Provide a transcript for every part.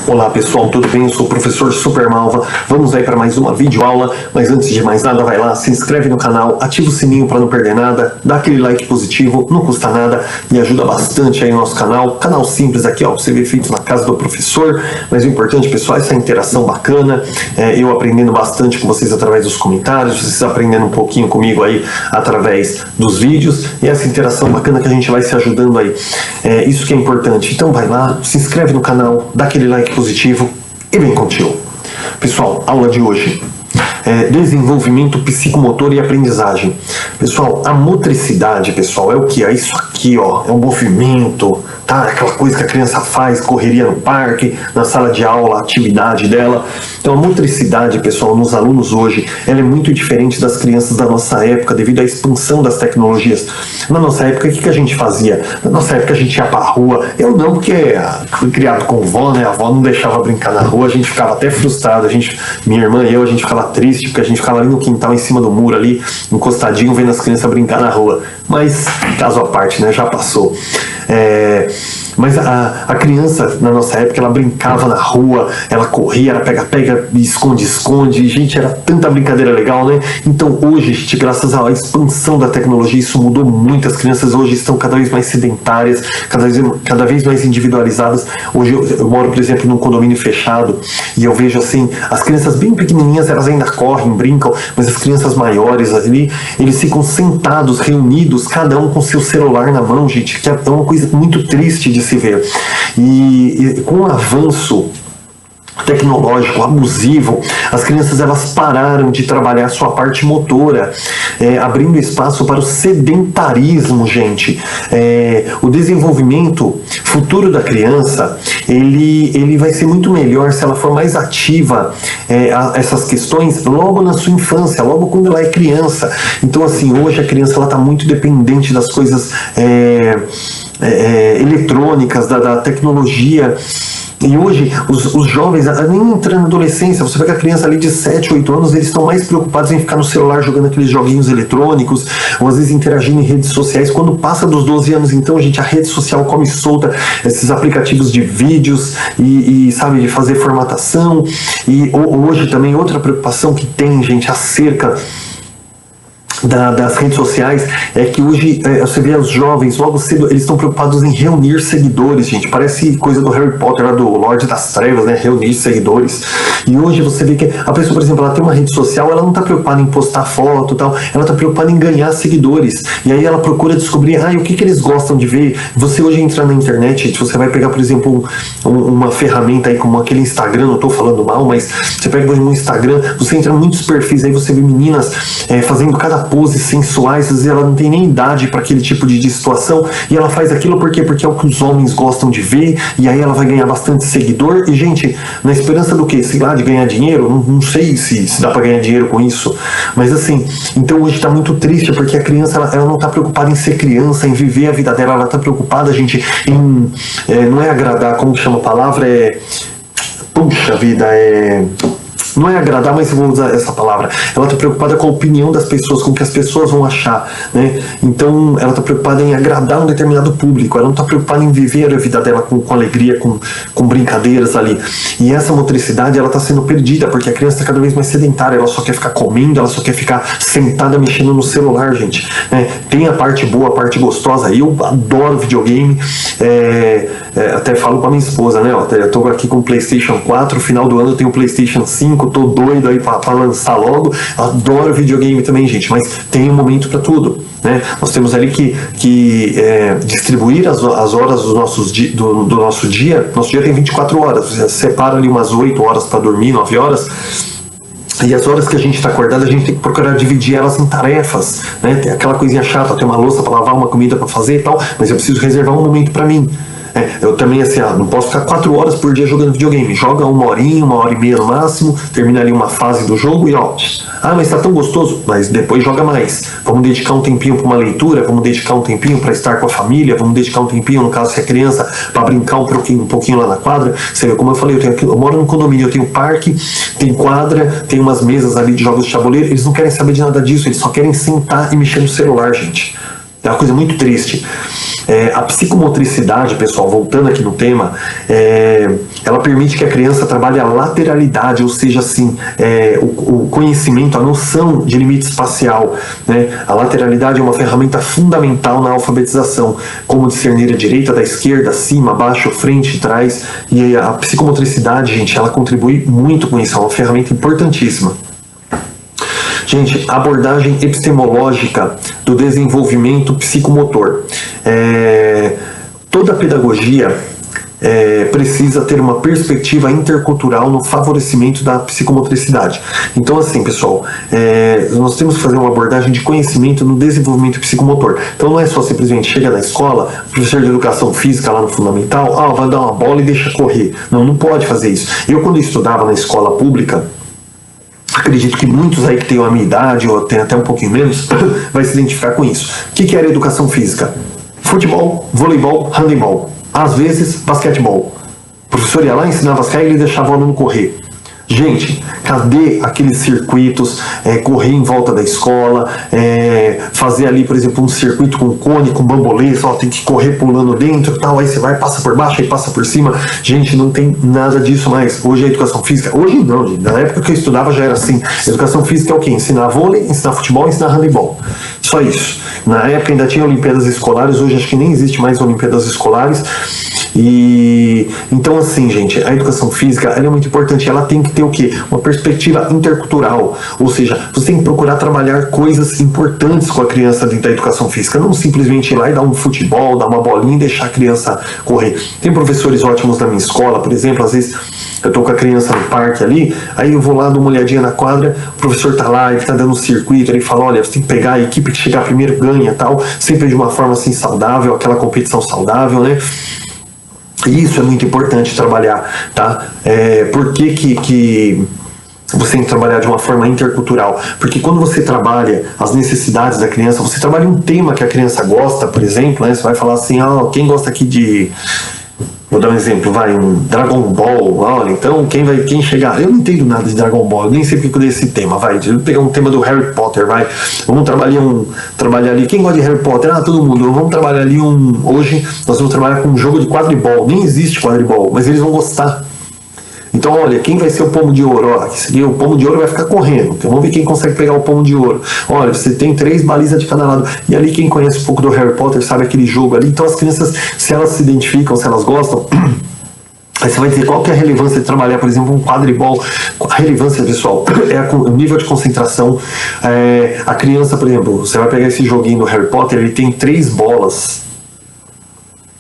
Olá pessoal, tudo bem? Eu sou o professor Super Malva. Vamos aí para mais uma videoaula, mas antes de mais nada, vai lá, se inscreve no canal, ativa o sininho para não perder nada, dá aquele like positivo, não custa nada e ajuda bastante aí o nosso canal. Canal simples aqui, ó, você vê feito na casa do professor, mas o importante, pessoal, é essa interação bacana, eu aprendendo bastante com vocês através dos comentários, vocês aprendendo um pouquinho comigo aí através dos vídeos e essa interação bacana que a gente vai se ajudando aí. Isso que é importante. Então vai lá, se inscreve no canal, dá aquele like positivo e vem contigo. Pessoal, aula de hoje desenvolvimento psicomotor e aprendizagem. Pessoal, a motricidade, pessoal, é o que? É isso aqui, ó, é o movimento, tá? Aquela coisa que a criança faz, correria no parque, na sala de aula, a atividade dela. Então a motricidade, pessoal, nos alunos hoje, ela é muito diferente das crianças da nossa época, devido à expansão das tecnologias. Na nossa época, o que a gente fazia? Na nossa época a gente ia pra rua, eu não, porque fui criado com vó, né? A avó não deixava brincar na rua, a gente ficava até frustrado, minha irmã e eu, a gente ficava triste, porque a gente ficava ali no quintal, em cima do muro ali, encostadinho, vendo as crianças brincar na rua. Mas, caso à parte, né? Já passou. Mas a criança, na nossa época, ela brincava na rua, ela corria, era pega-pega, esconde-esconde, gente, era tanta brincadeira legal, né? Então hoje, gente, graças à expansão da tecnologia, isso mudou muito. As crianças hoje estão cada vez mais sedentárias, cada vez mais individualizadas. Hoje eu moro, por exemplo, num condomínio fechado e eu vejo assim, as crianças bem pequenininhas, elas ainda correm, brincam, mas as crianças maiores ali, eles ficam sentados, reunidos, cada um com seu celular na mão, gente, que é uma coisa muito triste de se ver. E com o avanço tecnológico abusivo, as crianças elas pararam de trabalhar sua parte motora, abrindo espaço para o sedentarismo, gente. O desenvolvimento futuro da criança, ele vai ser muito melhor se ela for mais ativa a essas questões logo na sua infância, logo quando ela é criança. Então assim, hoje a criança ela está muito dependente das coisas eletrônicas, da tecnologia. E hoje, os jovens, nem entrando na adolescência, você vê que a criança ali de 7, 8 anos, eles estão mais preocupados em ficar no celular jogando aqueles joguinhos eletrônicos, ou às vezes interagindo em redes sociais. Quando passa dos 12 anos, então, gente, a rede social come solta, esses aplicativos de vídeos e sabe, de fazer formatação. E hoje também outra preocupação que tem, gente, acerca das redes sociais é que hoje você vê os jovens logo cedo, eles estão preocupados em reunir seguidores, gente, parece coisa do Harry Potter, do Lorde das Trevas, né, reunir seguidores. E hoje você vê que a pessoa, por exemplo, ela tem uma rede social, ela não está preocupada em postar foto e tal, ela está preocupada em ganhar seguidores, e aí ela procura descobrir, o que eles gostam de ver. Você hoje entra na internet, você vai pegar, por exemplo, uma ferramenta aí como aquele Instagram, não estou falando mal, mas você pega no Instagram, você entra em muitos perfis, aí você vê meninas fazendo cada poses sensuais, às vezes ela não tem nem idade para aquele tipo de situação, e ela faz aquilo porque é o que os homens gostam de ver, e aí ela vai ganhar bastante seguidor, e gente, na esperança do quê? Sei lá, de ganhar dinheiro? Não sei se dá para ganhar dinheiro com isso, mas assim, então hoje está muito triste, porque a criança, ela não está preocupada em ser criança, em viver a vida dela, ela está preocupada, gente, em, não é agradar, como chama a palavra, puxa vida, não é agradar, mas eu vou usar essa palavra. Ela está preocupada com a opinião das pessoas, com o que as pessoas vão achar, né? Então, ela está preocupada em agradar um determinado público. Ela não está preocupada em viver a vida dela com alegria, com brincadeiras ali. E essa motricidade, ela está sendo perdida, porque a criança está cada vez mais sedentária. Ela só quer ficar comendo, ela só quer ficar sentada mexendo no celular, gente. Tem a parte boa, a parte gostosa. Eu adoro videogame. Até falo com a minha esposa, né? Eu tô aqui com o PlayStation 4, no final do ano eu tenho o PlayStation 5, tô doido aí pra lançar logo. Adoro videogame também, gente, mas tem um momento para tudo, né? Nós temos ali que distribuir as horas do nosso dia. Nosso dia tem 24 horas, você separa ali umas 8 horas para dormir, 9 horas. E as horas que a gente está acordado, a gente tem que procurar dividir elas em tarefas, né? Tem aquela coisinha chata, tem uma louça para lavar, uma comida para fazer e tal, mas eu preciso reservar um momento para mim. Eu também, assim, não posso ficar 4 horas por dia jogando videogame. Joga 1 horinha, 1h30 no máximo, termina ali uma fase do jogo e mas tá tão gostoso, mas depois joga mais. Vamos dedicar um tempinho para uma leitura, vamos dedicar um tempinho para estar com a família, vamos dedicar um tempinho, no caso se é criança, para brincar um pouquinho lá na quadra. Você vê, como eu falei, eu moro num condomínio, eu tenho parque, tem quadra, tem umas mesas ali de jogos de tabuleiro, eles não querem saber de nada disso, eles só querem sentar e mexer no celular, gente. É uma coisa muito triste. A psicomotricidade, pessoal, voltando aqui no tema, ela permite que a criança trabalhe a lateralidade, ou seja, assim, o conhecimento, a noção de limite espacial, né? A lateralidade é uma ferramenta fundamental na alfabetização, como discernir a direita da esquerda, cima, baixo, frente, trás, e a psicomotricidade, gente, ela contribui muito com isso, é uma ferramenta importantíssima. Gente, abordagem epistemológica do desenvolvimento psicomotor. Toda pedagogia precisa ter uma perspectiva intercultural no favorecimento da psicomotricidade. Então, assim, pessoal, nós temos que fazer uma abordagem de conhecimento no desenvolvimento psicomotor. Então, não é só simplesmente chega na escola, o professor de educação física lá no fundamental, vai dar uma bola e deixa correr. Não pode fazer isso. Eu, quando estudava na escola pública, acredito que muitos aí que têm a minha idade, ou tem até um pouquinho menos, vai se identificar com isso. O que era educação física? Futebol, voleibol, handebol. Às vezes, basquetebol. O professor ia lá, ensinava as regras e deixava o aluno correr. Gente, cadê aqueles circuitos, correr em volta da escola, fazer ali, por exemplo, um circuito com cone, com bambolê, só tem que correr pulando dentro, tal, aí você vai, passa por baixo, aí passa por cima. Gente, não tem nada disso mais. Hoje a educação física, hoje não, gente, na época que eu estudava já era assim. Educação física é o quê? Ensinar vôlei, ensinar futebol, ensinar handebol. Só isso. Na época ainda tinha Olimpíadas Escolares, hoje acho que nem existe mais Olimpíadas Escolares. E então, assim, gente, a educação física ela é muito importante. Ela tem que ter o quê? Uma perspectiva intercultural, ou seja, você tem que procurar trabalhar coisas importantes com a criança dentro da educação física, não simplesmente ir lá e dar um futebol, dar uma bolinha e deixar a criança correr. Tem professores ótimos na minha escola, por exemplo, às vezes eu tô com a criança no parque ali, aí eu vou lá, dou uma olhadinha na quadra, o professor tá lá, ele tá dando um circuito, ele fala, olha, você tem que pegar a equipe que chegar primeiro ganha, tal, sempre de uma forma assim saudável, aquela competição saudável, né? Isso é muito importante trabalhar, tá? Por que você tem que trabalhar de uma forma intercultural? Porque quando você trabalha as necessidades da criança, você trabalha um tema que a criança gosta, por exemplo, né? Você vai falar assim, quem gosta aqui de... Vou dar um exemplo, um Dragon Ball, olha, então quem chegar, eu não entendo nada de Dragon Ball, eu nem sei porque eu dei esse tema, eu vou pegar um tema do Harry Potter, vamos trabalhar ali, quem gosta de Harry Potter? Todo mundo, vamos trabalhar ali hoje nós vamos trabalhar com um jogo de quadribol, nem existe quadribol, mas eles vão gostar. Então, olha, quem vai ser o pomo de ouro? O pomo de ouro vai ficar correndo. Então, vamos ver quem consegue pegar o pomo de ouro. Olha, você tem 3 balizas de cada lado. E ali, quem conhece um pouco do Harry Potter sabe aquele jogo ali. Então, as crianças, se elas se identificam, se elas gostam, aí você vai dizer qual que é a relevância de trabalhar, por exemplo, um quadribol. A relevância, pessoal, é o nível de concentração. A criança, por exemplo, você vai pegar esse joguinho do Harry Potter, ele tem 3 bolas.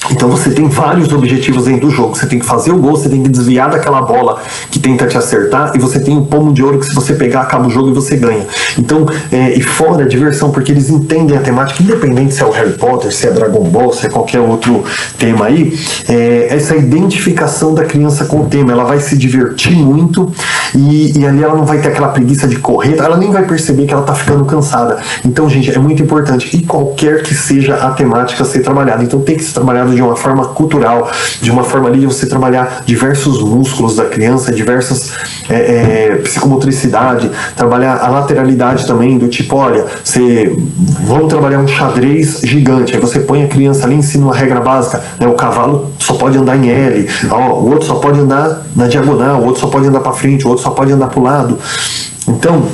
Então você tem vários objetivos dentro do jogo. Você tem que fazer o gol, você tem que desviar daquela bola que tenta te acertar, e você tem o pomo de ouro que se você pegar acaba o jogo e você ganha. Então, e fora a diversão, porque eles entendem a temática, independente se é o Harry Potter, se é Dragon Ball, se é qualquer outro tema aí, essa identificação da criança com o tema, ela vai se divertir muito e ali ela não vai ter aquela preguiça de correr, ela nem vai perceber que ela tá ficando cansada. Então, gente, é muito importante, e qualquer que seja a temática a ser trabalhada, então tem que ser trabalhado de uma forma cultural, de uma forma ali de você trabalhar diversos músculos da criança, diversas psicomotricidade, trabalhar a lateralidade também, do tipo, olha, vamos trabalhar um xadrez gigante, aí você põe a criança ali, ensina uma regra básica, né, o cavalo só pode andar em L, o outro só pode andar na diagonal, o outro só pode andar para frente, o outro só pode andar para o lado. Então,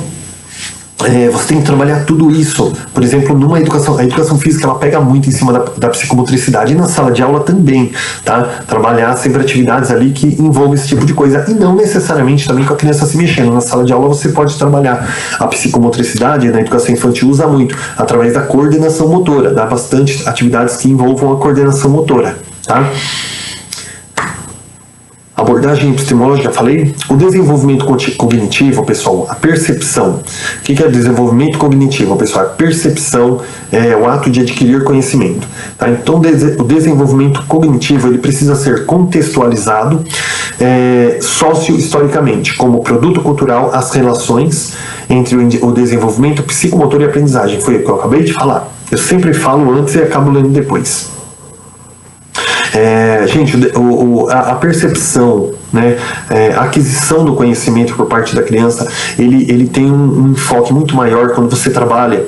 você tem que trabalhar tudo isso. Por exemplo, a educação física ela pega muito em cima da psicomotricidade, e na sala de aula também, tá? Trabalhar sempre atividades ali que envolvem esse tipo de coisa, e não necessariamente também com a criança se mexendo. Na sala de aula você pode trabalhar a psicomotricidade, na educação infantil usa muito, através da coordenação motora, dá bastante atividades que envolvam a coordenação motora, tá? Abordagem epistemológica, já falei. O desenvolvimento cognitivo, pessoal, a percepção. O que é desenvolvimento cognitivo, pessoal? A percepção é o ato de adquirir conhecimento. Tá? Então, o desenvolvimento cognitivo ele precisa ser contextualizado socio-historicamente, como produto cultural, as relações entre o desenvolvimento psicomotor e aprendizagem. Foi o que eu acabei de falar. Eu sempre falo antes e acabo lendo depois. Gente, a percepção, né, a aquisição do conhecimento por parte da criança, ele tem um enfoque muito maior quando você trabalha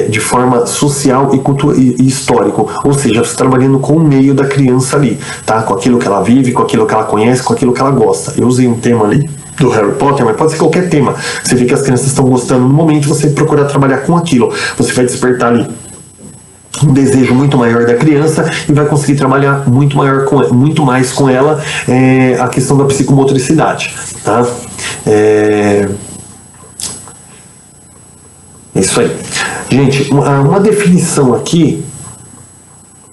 de forma social e histórico, ou seja, você trabalhando com o meio da criança ali, tá? Com aquilo que ela vive, com aquilo que ela conhece, com aquilo que ela gosta. Eu usei um tema ali do Harry Potter, mas pode ser qualquer tema. Você vê que as crianças estão gostando no momento, você procurar trabalhar com aquilo. Você vai despertar ali um desejo muito maior da criança e vai conseguir trabalhar muito mais com ela a questão da psicomotricidade, tá? É isso aí. Gente, uma definição aqui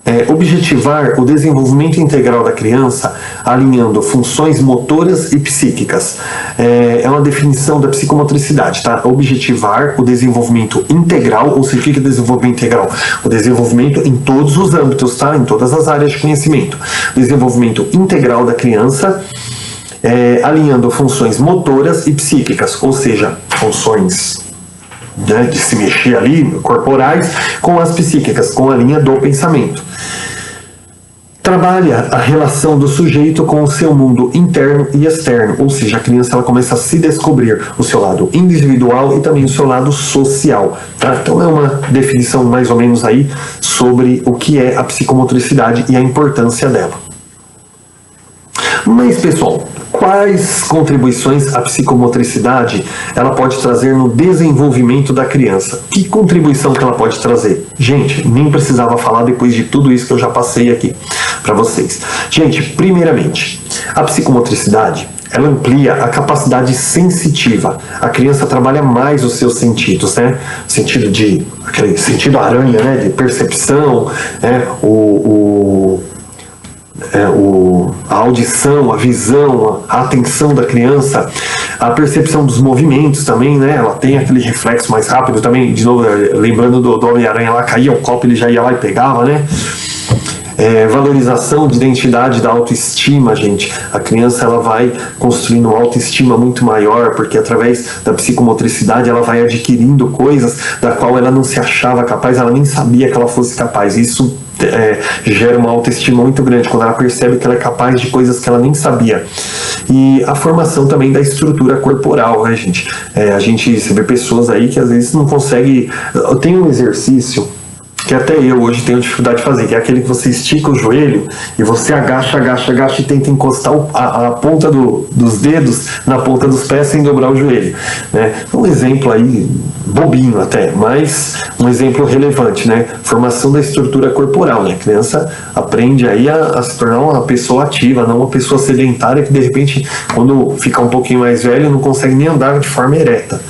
é objetivar o desenvolvimento integral da criança alinhando funções motoras e psíquicas. É uma definição da psicomotricidade, tá? Objetivar o desenvolvimento integral, ou seja, o que é desenvolvimento integral? O desenvolvimento em todos os âmbitos, tá? Em todas as áreas de conhecimento. Desenvolvimento integral da criança, alinhando funções motoras e psíquicas, ou seja, funções, né, de se mexer ali, corporais, com as psíquicas, com a linha do pensamento. Trabalha a relação do sujeito com o seu mundo interno e externo, ou seja, a criança ela começa a se descobrir o seu lado individual e também o seu lado social, tá? Então é uma definição mais ou menos aí sobre o que é a psicomotricidade e a importância dela. Mas, pessoal, quais contribuições a psicomotricidade ela pode trazer no desenvolvimento da criança? Que contribuição que ela pode trazer? Gente, nem precisava falar depois de tudo isso que eu já passei aqui para vocês. Gente, primeiramente, a psicomotricidade ela amplia a capacidade sensitiva. A criança trabalha mais os seus sentidos, né? Aquele sentido aranha, né? De percepção, né? A audição, a visão, a atenção da criança, a percepção dos movimentos também, né? Ela tem aquele reflexo mais rápido também, de novo, lembrando do Homem-Aranha lá, caía o copo, ele já ia lá e pegava, né? Valorização de identidade da autoestima, gente. A criança ela vai construindo uma autoestima muito maior, porque através da psicomotricidade ela vai adquirindo coisas da qual ela não se achava capaz, ela nem sabia que ela fosse capaz. Isso gera uma autoestima muito grande, quando ela percebe que ela é capaz de coisas que ela nem sabia. E a formação também da estrutura corporal, né, gente? Você vê pessoas aí que às vezes não conseguem... Tem um exercício que até eu hoje tenho dificuldade de fazer, que é aquele que você estica o joelho e você agacha e tenta encostar a ponta dos dedos na ponta dos pés sem dobrar o joelho, né? Um exemplo aí, bobinho até, mas um exemplo relevante, né? Formação da estrutura corporal, né? A criança aprende aí a se tornar uma pessoa ativa, não uma pessoa sedentária que de repente, quando fica um pouquinho mais velho, não consegue nem andar de forma ereta.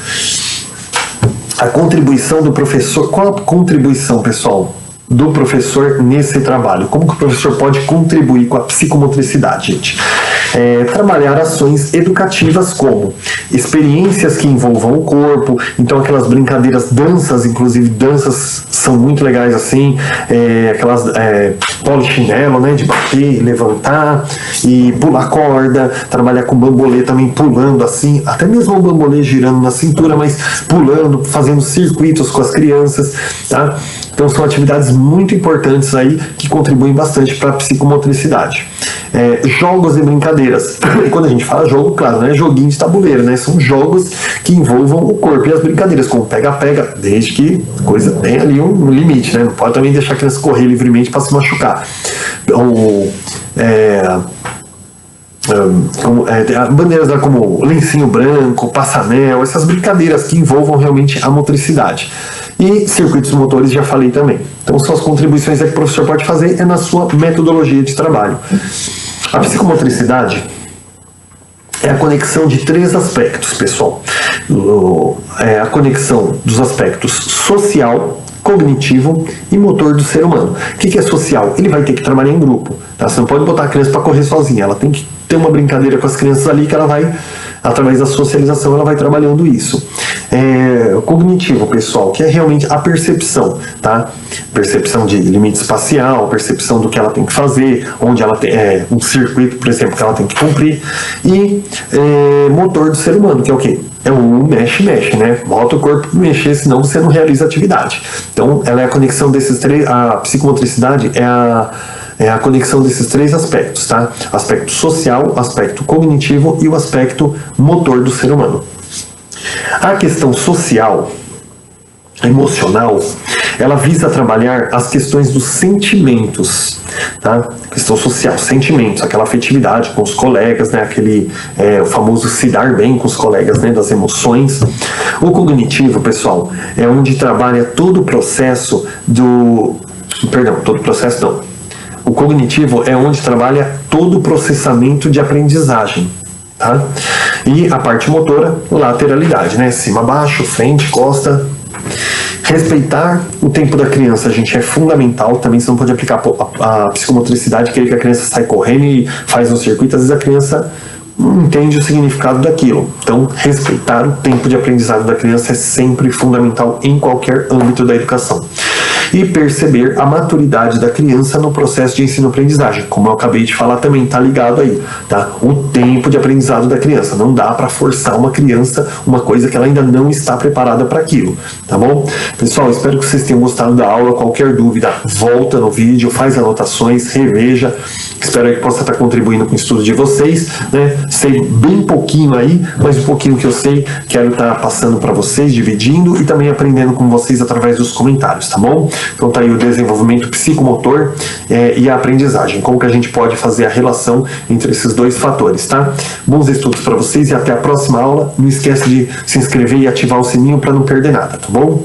A contribuição do professor, qual a contribuição, pessoal, do professor nesse trabalho? Como que o professor pode contribuir com a psicomotricidade, gente? Trabalhar ações educativas como experiências que envolvam o corpo, então aquelas brincadeiras, danças, inclusive danças são muito legais assim, aquelas polichinelo, né, de bater, levantar e pular corda, trabalhar com bambolê também pulando assim, até mesmo o bambolê girando na cintura, mas pulando, fazendo circuitos com as crianças, tá? Então são atividades muito importantes aí que contribuem bastante para a psicomotricidade. Jogos e brincadeiras. E quando a gente fala jogo, claro, não é joguinho de tabuleiro, né? São jogos que envolvam o corpo e as brincadeiras, como pega-pega, desde que a coisa tenha ali um limite, né? Não pode também deixar a criança correr livremente para se machucar. Bandeiras como lencinho branco, passanel, essas brincadeiras que envolvam realmente a motricidade. E circuitos motores, já falei também. Então, são as contribuições que o professor pode fazer na sua metodologia de trabalho. A psicomotricidade é a conexão de 3 aspectos, pessoal. É a conexão dos aspectos social, cognitivo e motor do ser humano. O que é social? Ele vai ter que trabalhar em grupo. Tá? Você não pode botar a criança para correr sozinha. Ela tem que ter uma brincadeira com as crianças ali que ela vai, através da socialização, ela vai trabalhando isso. Cognitivo, pessoal, que é realmente a percepção, tá? Percepção de limite espacial, percepção do que ela tem que fazer, onde ela tem um circuito, por exemplo, que ela tem que cumprir. E motor do ser humano, que é o quê? É o mexe, né? Bota o corpo para mexer, senão você não realiza a atividade. Então, ela é a conexão desses 3. A psicomotricidade é a a conexão desses três aspectos, tá? Aspecto social, aspecto cognitivo e o aspecto motor do ser humano. A questão social, emocional, ela visa trabalhar as questões dos sentimentos, tá? Questão social, sentimentos, aquela afetividade com os colegas, né? O famoso se dar bem com os colegas, né? Das emoções. O cognitivo, pessoal, é onde trabalha todo o processo O cognitivo é onde trabalha todo o processamento de aprendizagem, tá? E a parte motora, lateralidade, né? Cima, baixo, frente, costa. Respeitar o tempo da criança, gente, é fundamental. Também você não pode aplicar a psicomotricidade, querer que a criança sai correndo e faz um circuito. Às vezes a criança não entende o significado daquilo. Então, respeitar o tempo de aprendizado da criança é sempre fundamental em qualquer âmbito da educação. E perceber a maturidade da criança no processo de ensino-aprendizagem. Como eu acabei de falar também, tá ligado aí, tá? O tempo de aprendizado da criança. Não dá para forçar uma criança uma coisa que ela ainda não está preparada para aquilo, tá bom? Pessoal, espero que vocês tenham gostado da aula. Qualquer dúvida, volta no vídeo, faz anotações, reveja. Espero que possa estar contribuindo com o estudo de vocês, né? Sei bem pouquinho aí, mas um pouquinho que eu sei, quero estar passando para vocês, dividindo e também aprendendo com vocês através dos comentários, tá bom? Então tá aí o desenvolvimento psicomotor e a aprendizagem, como que a gente pode fazer a relação entre esses dois fatores, tá? Bons estudos para vocês e até a próxima aula. Não esquece de se inscrever e ativar o sininho para não perder nada, tá bom?